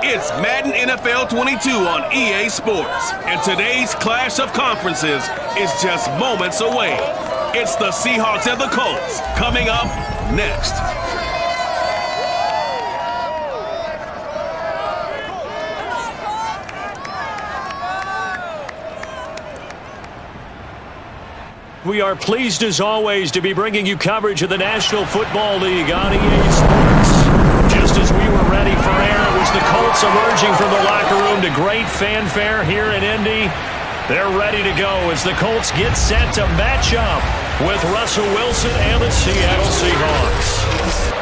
It's Madden NFL 22 on EA Sports, and today's clash of conferences is just moments away. It's the Seahawks and the Colts coming up next. We are pleased as always to be bringing you coverage of the National Football League on EA Sports. Just as we were ready for air, it was the Colts emerging from the locker room to great fanfare here in Indy. They're ready to go as the Colts get set to match up with Russell Wilson and the Seattle Seahawks.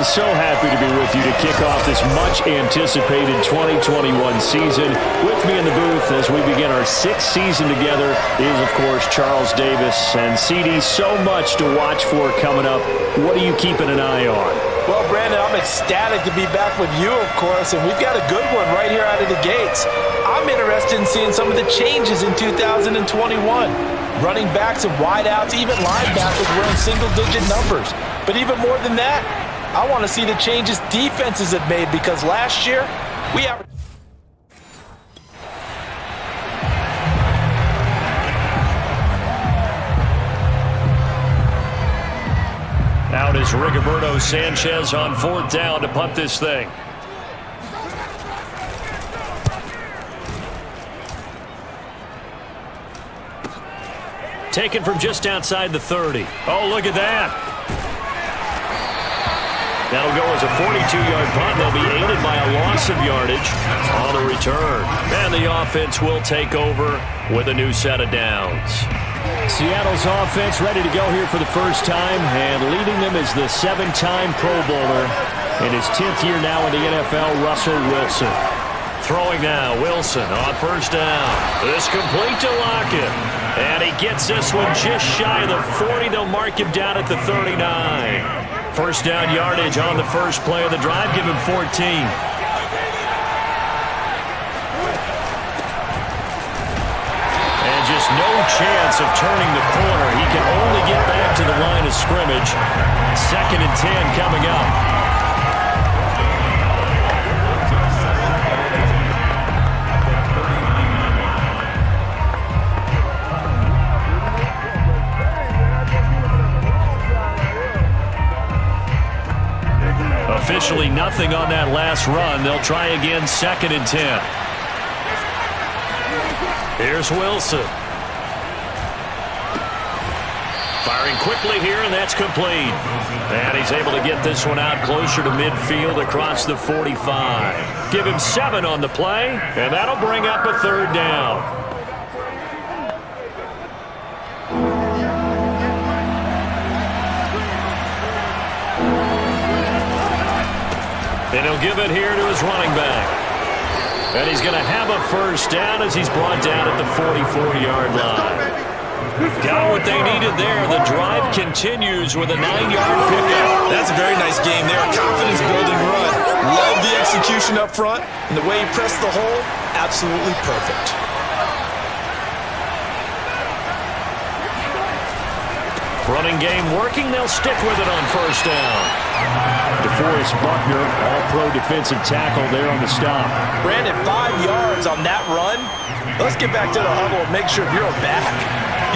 So happy to be with you to kick off this much-anticipated 2021 season. With me in the booth as we begin our sixth season together is, of course, Charles Davis. And CD, so much to watch for coming up. What are you keeping an eye on? Well, Brandon, I'm ecstatic to be back with you, of course, and we've got a good one right here out of the gates. I'm interested in seeing some of the changes in 2021. Running backs and wideouts, even linebackers were in single-digit numbers. But even more than that, I want to see the changes defenses have made because last year we averaged. Out is Rigoberto Sanchez on fourth down to punt this thing. Taken from just outside the 30. Oh, look at that. That'll go as a 42-yard punt. They'll be aided by a loss of yardage on the return. And the offense will take over with a new set of downs. Seattle's offense ready to go here for the first time, and leading them is the seven-time Pro Bowler in his 10th year now in the NFL, Russell Wilson. Throwing now, Wilson on first down. This complete to Lockett. And he gets this one just shy of the 40. They'll mark him down at the 39. First down yardage on the first play of the drive. Give him 14. And just no chance of turning the corner. He can only get back to the line of scrimmage. 2nd and 10 coming up. Officially nothing on that last run. They'll try again, 2nd and 10. Here's Wilson. Firing quickly here, and that's complete. And he's able to get this one out closer to midfield across the 45. Give him 7 on the play, and that'll bring up a 3rd down. And he'll give it here to his running back. And he's going to have a first down as he's brought down at the 44-yard line. Got what they needed there. The drive continues with a 9-yard pickup. That's a very nice game there. Confidence-building run. Love the execution up front. And the way he pressed the hole, absolutely perfect. Running game working. They'll stick with it on first down. DeForest Buckner, all-pro defensive tackle there on the stop. Brandon, 5 yards on that run. Let's get back to the huddle and make sure you're back.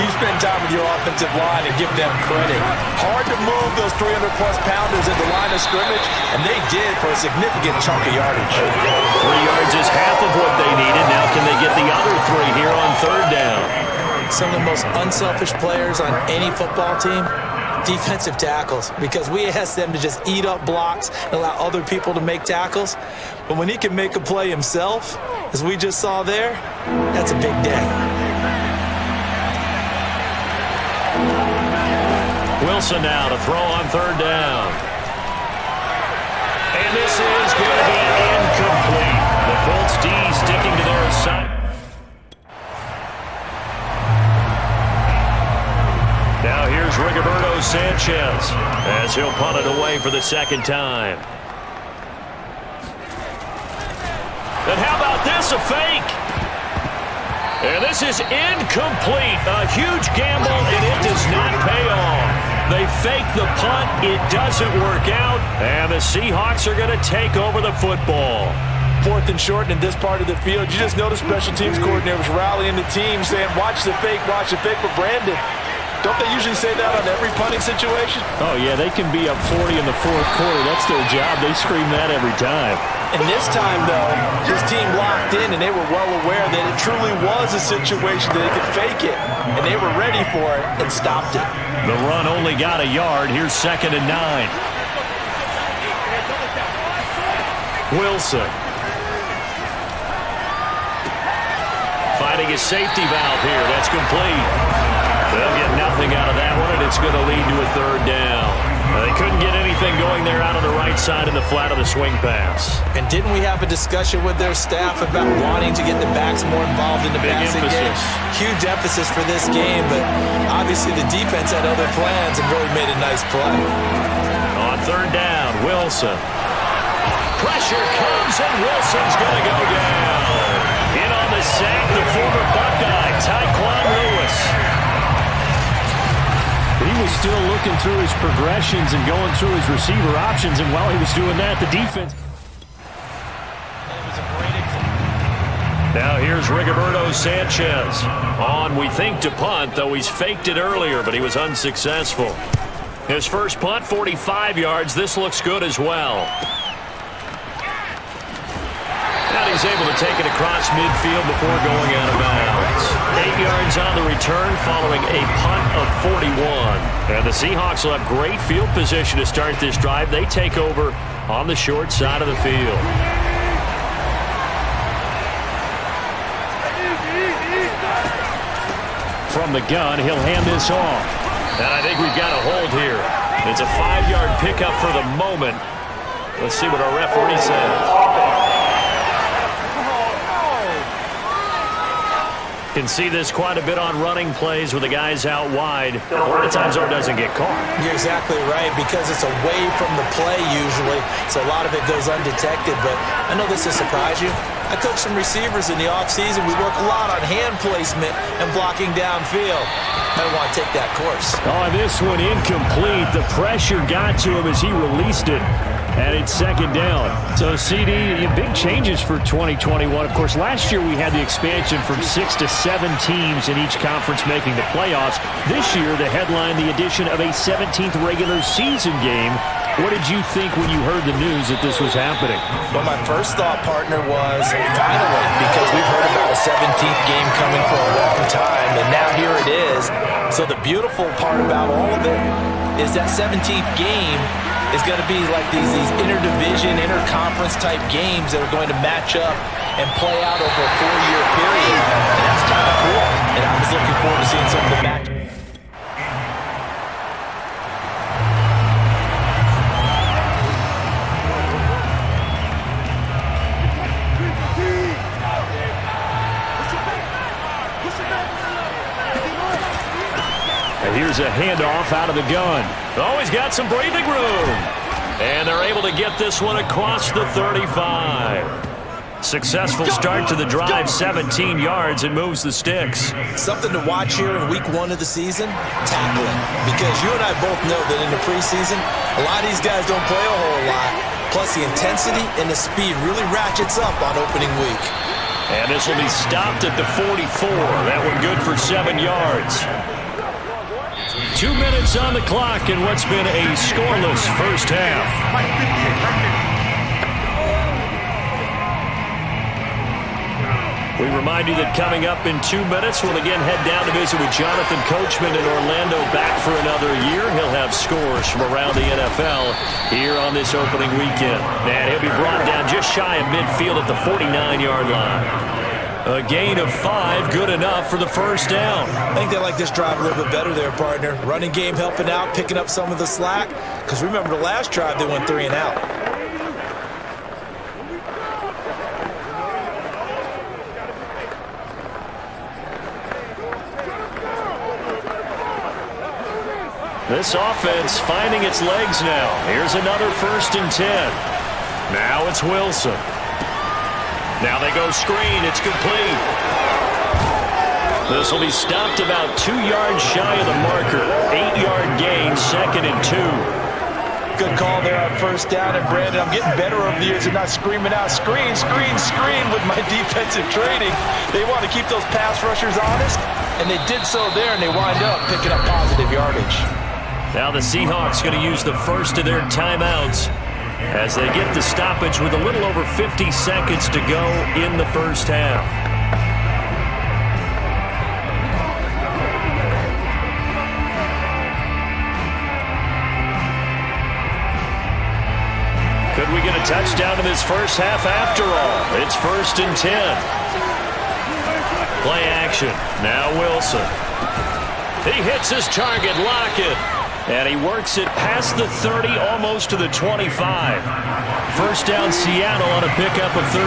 You spend time with your offensive line and give them credit. Hard to move those 300-plus pounders at the line of scrimmage, and they did for a significant chunk of yardage. 3 yards is half of what they needed. Now can they get the other 3 here on 3rd down? Some of the most unselfish players on any football team, defensive tackles, because we ask them to just eat up blocks and allow other people to make tackles. But when he can make a play himself, as we just saw there, that's a big day. Wilson now to throw on 3rd down. And this is going to be incomplete. The Colts D sticking to their assignment. Now here's Rigoberto Sanchez as he'll punt it away for the 2nd time. And how about this, a fake? And this is incomplete. A huge gamble, and it does not pay off. They fake the punt. It doesn't work out. And the Seahawks are going to take over the football. 4th and short in this part of the field. You just noticed special teams coordinators rallying the team saying, watch the fake. But Brandon, don't they usually say that on every punting situation? Oh, yeah, they can be up 40 in the 4th quarter. That's their job. They scream that every time. And this time, though, this team locked in, and they were well aware that it truly was a situation that they could fake it, and they were ready for it and stopped it. The run only got a yard. Here's 2nd and 9. Wilson. Finding his safety valve here. That's complete. They'll get nothing out of that one, and it's going to lead to a 3rd down. They couldn't get anything going there out on the right side in the flat of the swing pass. And didn't we have a discussion with their staff about wanting to get the backs more involved in the passing game? Huge emphasis for this game, but obviously the defense had other plans and really made a nice play. On 3rd down, Wilson. Pressure comes, and Wilson's going to go down. In on the sack, the former Buckeye, Tyquan Lewis. He was still looking through his progressions and going through his receiver options, and while he was doing that, the defense. Now here's Rigoberto Sanchez. On, we think, to punt, though he's faked it earlier, but he was unsuccessful. His first punt, 45 yards. This looks good as well. Now he's able to take it across midfield before going out of bounds. 8 yards on the return following a punt of 41. And the Seahawks will have great field position to start this drive. They take over on the short side of the field. From the gun, he'll hand this off. And I think we've got a hold here. It's a 5-yard pickup for the moment. Let's see what our referee says. Can see this quite a bit on running plays with the guys out wide. A lot of times, it doesn't get caught. You're exactly right, because it's away from the play usually, so a lot of it goes undetected. But I know this will surprise you. I coach some receivers in the offseason. We work a lot on hand placement and blocking downfield. Might want to take that course. Oh, this one incomplete. The pressure got to him as he released it. And it's 2nd down. So, CD, big changes for 2021. Of course, last year we had the expansion from 6 to 7 teams in each conference making the playoffs. This year, the headline, the addition of a 17th regular season game. What did you think when you heard the news that this was happening? Well, my first thought, partner, was finally, because we've heard about a 17th game coming for a long time, and now here it is. So the beautiful part about all of it is that 17th game is going to be like these interdivision, interconference type games that are going to match up and play out over a 4-year period. And that's kind of cool. And I was looking forward to seeing some of the match. And here's a handoff out of the gun. Oh, he's got some breathing room. And they're able to get this one across the 35. Successful start to the drive, 17 yards, and moves the sticks. Something to watch here in week 1 of the season, tackling. Because you and I both know that in the preseason, a lot of these guys don't play a whole lot. Plus the intensity and the speed really ratchets up on opening week. And this will be stopped at the 44. That one good for 7 yards. 2 minutes on the clock in what's been a scoreless first half. We remind you that coming up in 2 minutes, we'll again head down to visit with Jonathan Coachman in Orlando, back for another year. He'll have scores from around the NFL here on this opening weekend. And he'll be brought down just shy of midfield at the 49-yard line. A gain of 5, good enough for the first down. I think they like this drive a little bit better there, partner. Running game helping out, picking up some of the slack. Because remember the last drive, they went 3 and out. This offense finding its legs now. Here's another 1st and 10. Now it's Wilson. Now they go screen. It's complete. This will be stopped about 2 yards shy of the marker. 8-yard gain, 2nd and 2. Good call there on first down. And Brandon, I'm getting better over the years and not screaming out, screen, screen, screen with my defensive training. They want to keep those pass rushers honest, and they did so there, and they wind up picking up positive yardage. Now the Seahawks going to use the first of their timeouts as they get the stoppage with a little over 50 seconds to go in the first half. Could we get a touchdown in this first half after all? It's 1st and 10. Play action. Now Wilson. He hits his target, Lockett. And he works it past the 30, almost to the 25. First down Seattle on a pickup of 13.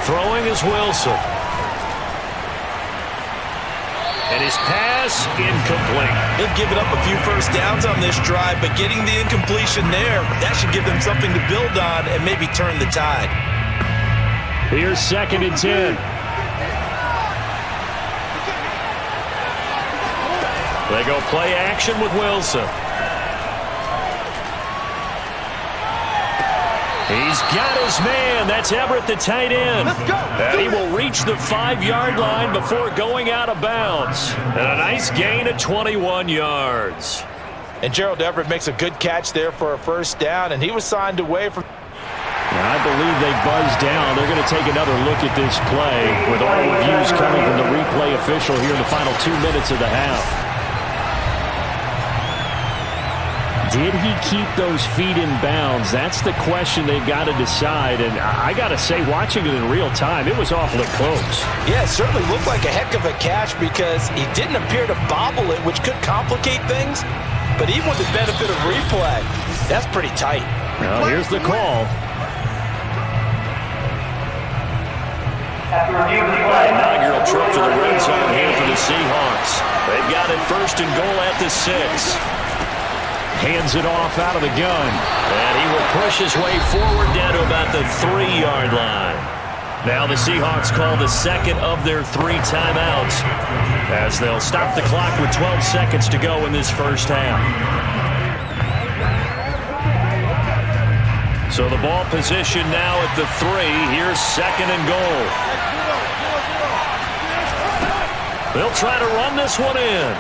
Throwing is Wilson. And his pass incomplete. They've given up a few first downs on this drive, but getting the incompletion there, that should give them something to build on and maybe turn the tide. Here's 2nd and 10. They go play action with Wilson. He's got his man. That's Everett, the tight end. And he will reach the 5-yard line before going out of bounds. And a nice gain of 21 yards. And Gerald Everett makes a good catch there for a first down, and he was signed away from... I believe they buzzed down. They're going to take another look at this play with all reviews coming from the replay official here in the final 2 minutes of the half. Did he keep those feet in bounds? That's the question they've got to decide. And I got to say, watching it in real time, it was awfully close. Yeah, it certainly looked like a heck of a catch because he didn't appear to bobble it, which could complicate things. But even with the benefit of replay, that's pretty tight. Well, here's the call. Inaugural trip to the red zone here for the Seahawks. They've got it 1st and goal at the 6. Hands it off out of the gun. And he will push his way forward down to about the 3-yard line. Now the Seahawks call the 2nd of their 3 timeouts as they'll stop the clock with 12 seconds to go in this first half. So the ball position now at the 3. Here's 2nd and goal. They'll try to run this one in.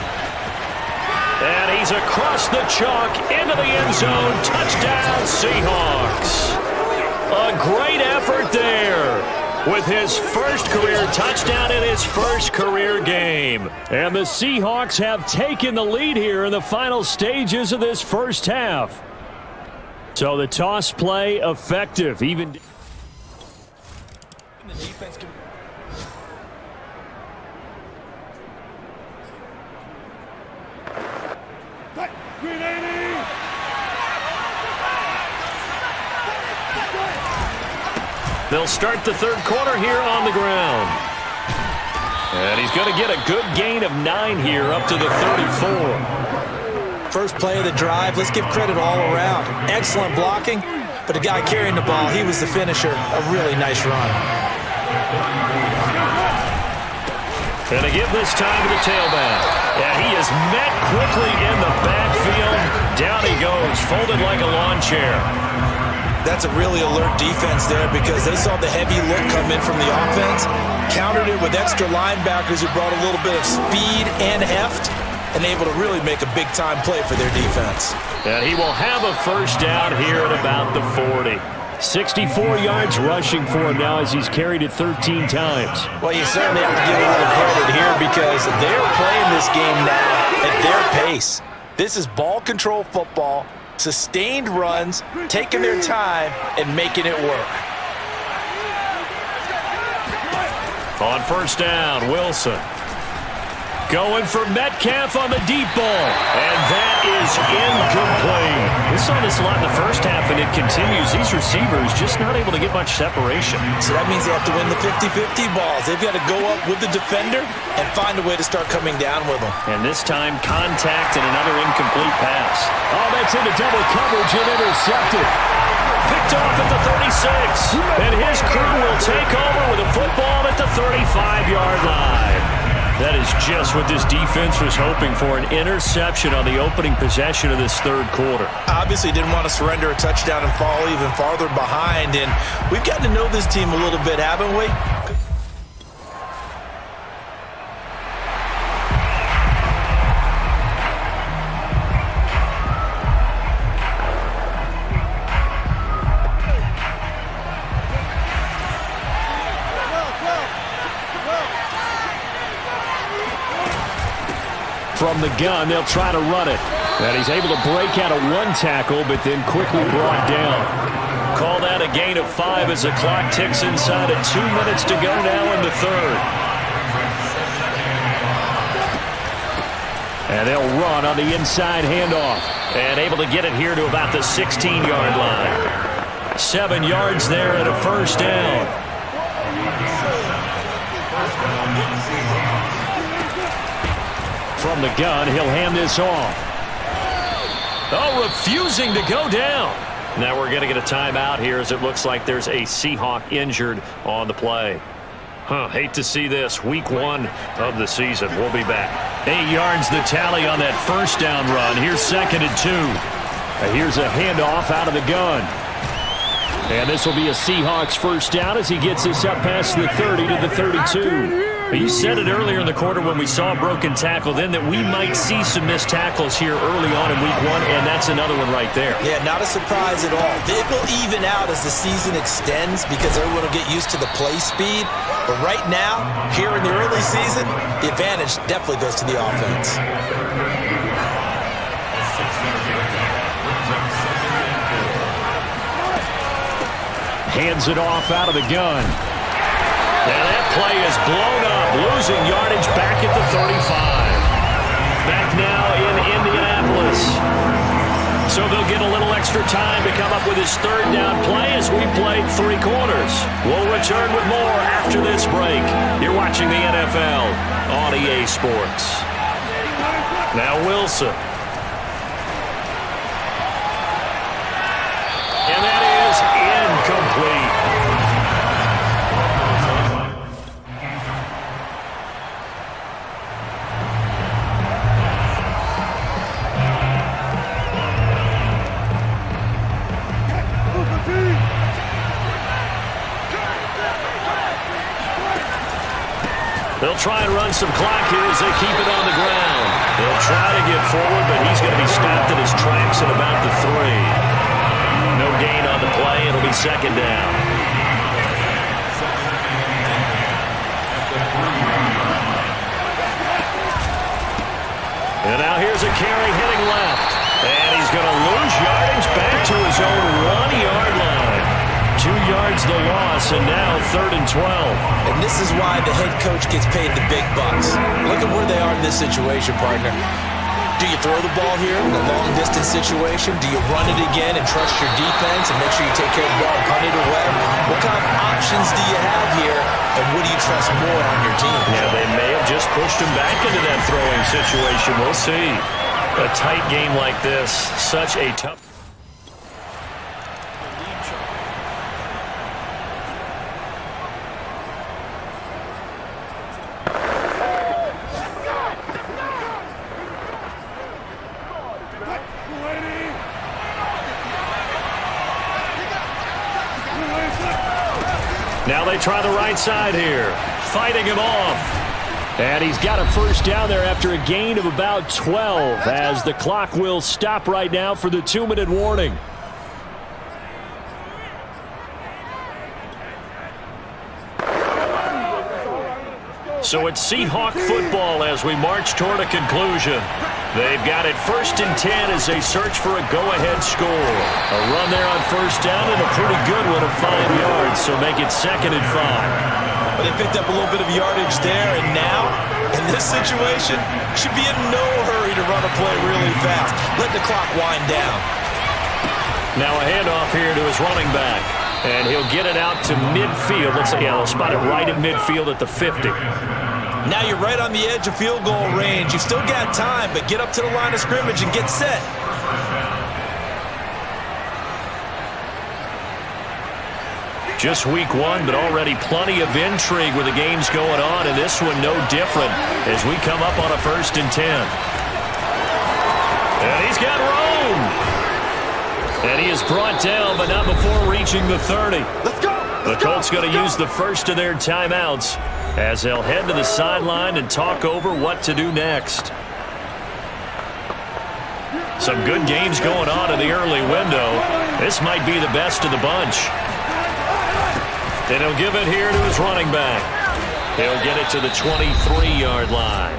And he's across the chalk into the end zone. Touchdown, Seahawks. A great effort there with his first career touchdown in his first career game. And the Seahawks have taken the lead here in the final stages of this first half. So the toss play effective. Even the defense can... They'll start the third quarter here on the ground. And he's going to get a good gain of 9 here up to the 34. First play of the drive, let's give credit all around. Excellent blocking, but the guy carrying the ball, he was the finisher. A really nice run. And to give this time to the tailback. Yeah, he is met quickly in the backfield. Down he goes, folded like a lawn chair. That's a really alert defense there because they saw the heavy look come in from the offense, countered it with extra linebackers who brought a little bit of speed and heft, and able to really make a big-time play for their defense. And he will have a first down here at about the 40. 64 yards rushing for him now as he's carried it 13 times. Well, you certainly have to give a little credit here because they're playing this game now at their pace. This is ball control football. Sustained runs, taking their time, and making it work. On first down, Wilson. Going for Metcalf on the deep ball. And that is incomplete. This saw this a lot in the first half, and it continues. These receivers just not able to get much separation. So that means they have to win the 50-50 balls. They've got to go up with the defender and find a way to start coming down with them. And this time, contact and another incomplete pass. Oh, that's into double coverage and intercepted. Picked off at the 36. And his crew will take over with a football at the 35-yard line. That is just what this defense was hoping for, an interception on the opening possession of this third quarter. Obviously didn't want to surrender a touchdown and fall even farther behind. And we've gotten to know this team a little bit, haven't we? From the gun, they'll try to run it. And he's able to break out of one tackle, but then quickly brought down. Call that a gain of 5 as the clock ticks inside of 2 minutes to go now in the third. And they'll run on the inside handoff. And able to get it here to about the 16-yard line. 7 yards there and a first down. From the gun, he'll hand this off. Oh, refusing to go down. Now we're going to get a timeout here as it looks like there's a Seahawk injured on the play. Hate to see this. Week 1 of the season. We'll be back. 8 yards the tally on that first down run. Here's 2nd and 2. Here's a handoff out of the gun. And this will be a Seahawks first down as he gets this up past the 30 to the 32. You said it earlier in the quarter when we saw a broken tackle then that we might see some missed tackles here early on in week 1, and that's another one right there. Yeah, not a surprise at all. It will even out as the season extends because everyone will get used to the play speed. But right now, here in the early season, the advantage definitely goes to the offense. Hands it off out of the gun. And that play is blown up, losing yardage back at the 35. Back now in Indianapolis. So they'll get a little extra time to come up with his third down play as we played 3 quarters. We'll return with more after this break. You're watching the NFL on EA Sports. Now Wilson. And that is incomplete. They'll try and run some clock here as they keep it on the ground. They'll try to get forward, but he's going to be stopped in his tracks at about the 3. No gain on the play. It'll be 2nd down. And now here's a carry heading left. And he's going to lose yardage back to his own 1-yard line. 2 yards the loss, and now 3rd and 12. And this is why the head coach gets paid the big bucks. Look at where they are in this situation, partner. Do you throw the ball here in a long-distance situation? Do you run it again and trust your defense and make sure you take care of the ball and punt it away? What kind of options do you have here, and what do you trust more on your team? Yeah, they may have just pushed him back into that throwing situation. We'll see. A tight game like this, such a tough... Now they try the right side here, fighting him off. And he's got a first down there after a gain of about 12 as the clock will stop right now for the 2-minute warning. So it's Seahawk football as we march toward a conclusion. They've got it 1st and 10 as they search for a go-ahead score. A run there on first down and a pretty good one of 5 yards, so make it 2nd and 5. Well, they picked up a little bit of yardage there, and now, in this situation, should be in no hurry to run a play really fast. Let the clock wind down. Now a handoff here to his running back. And he'll get it out to midfield. Let's say, they'll spot it right at midfield at the 50. Now you're right on the edge of field goal range. You've still got time, but get up to the line of scrimmage and get set. Just week one, but already plenty of intrigue with the games going on, and this one no different as we come up on a 1st and 10. And he's got room. And he is brought down, but not before reaching the 30. Let's go. The Colts going to use the first of their timeouts as they'll head to the sideline and talk over what to do next. Some good games going on in the early window. This might be the best of the bunch. And he'll give it here to his running back. He'll get it to the 23-yard line.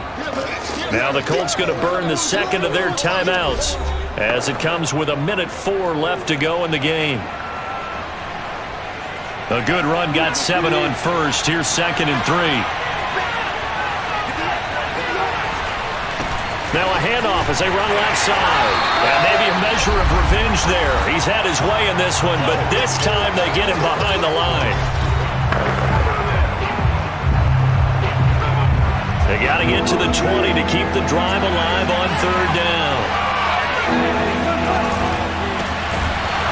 Now the Colts going to burn the second of their timeouts as it comes with 1:04 left to go in the game. A good run got 7 on first. Here's 2nd and 3. Now a handoff as they run left side. And maybe a measure of revenge there. He's had his way in this one, but this time they get him behind the line. They got to get to the 20 to keep the drive alive on 3rd down.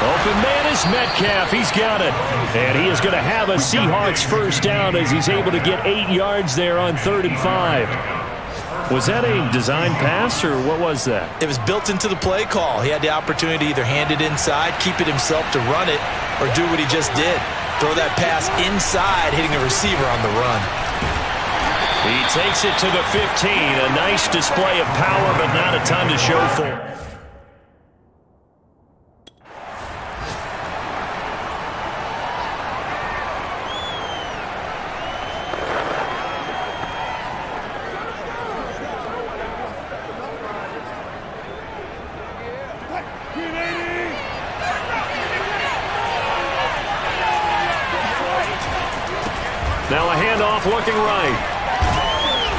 Open man is Metcalf. He's got it. And he is going to have a Seahawks first down as he's able to get 8 yards there on 3rd and 5. Was that a design pass, or what was that? It was built into the play call. He had the opportunity to either hand it inside, keep it himself to run it, or do what he just did. Throw that pass inside, hitting a receiver on the run. He takes it to the 15. A nice display of power, but not a ton to show for. Now a handoff looking right.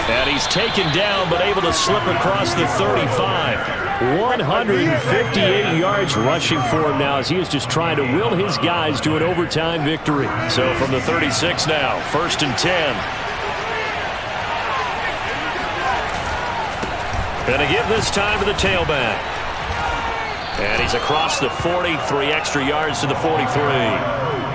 And he's taken down but able to slip across the 35. 158 yards rushing for him now as he is just trying to will his guys to an overtime victory. So from the 36 now, 1st and 10. Gonna give this time to the tailback. And he's across the 40, 3 extra yards to the 43.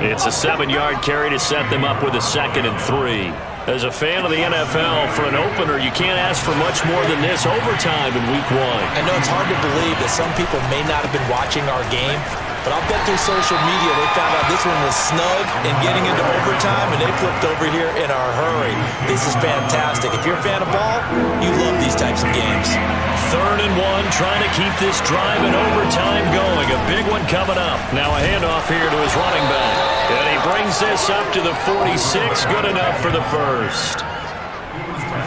It's a 7-yard carry to set them up with a 2nd and 3. As a fan of the NFL, for an opener, you can't ask for much more than this overtime in week 1. I know it's hard to believe that some people may not have been watching our game, but I'll bet through social media they found out this one was snug and getting into overtime, and they flipped over here in a hurry. This is fantastic. If you're a fan of ball, you love these types of games. 3rd and 1, trying to keep this drive in overtime going. A big one coming up. Now a handoff here to his running back. And he brings this up to the 46. Good enough for the first.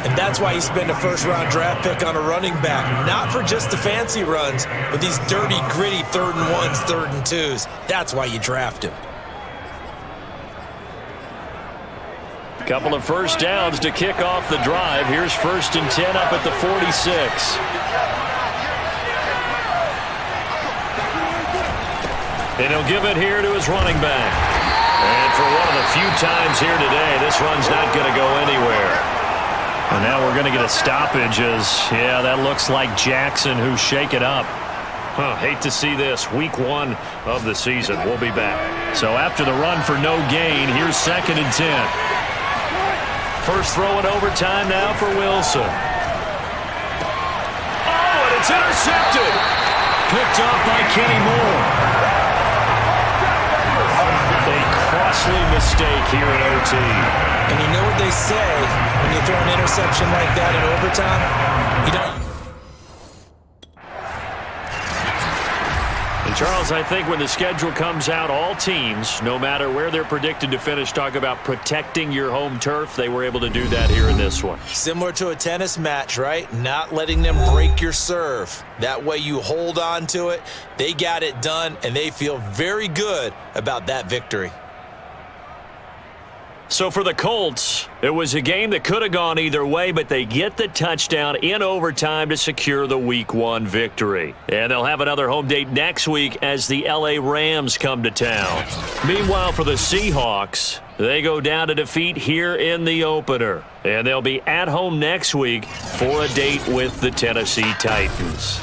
And that's why you spend a first-round draft pick on a running back. Not for just the fancy runs, but these dirty, gritty 3rd and 1s, 3rd and 2s. That's why you draft him. Couple of first downs to kick off the drive. Here's 1st and 10 up at the 46. And he'll give it here to his running back. And for one of the few times here today, this run's not going to go anywhere. And now we're going to get a stoppage as, yeah, that looks like Jackson who's shaken up. Hate to see this. Week 1 of the season. We'll be back. So after the run for no gain, here's 2nd and 10. First throw in overtime now for Wilson. Oh, and it's intercepted. Picked off by Kenny Moore. A costly mistake here in OT. And you know what they say when you throw an interception like that in overtime? You don't. And Charles, I think when the schedule comes out, all teams, no matter where they're predicted to finish, talk about protecting your home turf. They were able to do that here in this one. Similar to a tennis match, right? Not letting them break your serve. That way you hold on to it. They got it done, and they feel very good about that victory. So for the Colts, it was a game that could have gone either way, but they get the touchdown in overtime to secure the Week 1 victory. And they'll have another home date next week as the LA Rams come to town. Meanwhile, for the Seahawks, they go down to defeat here in the opener. And they'll be at home next week for a date with the Tennessee Titans.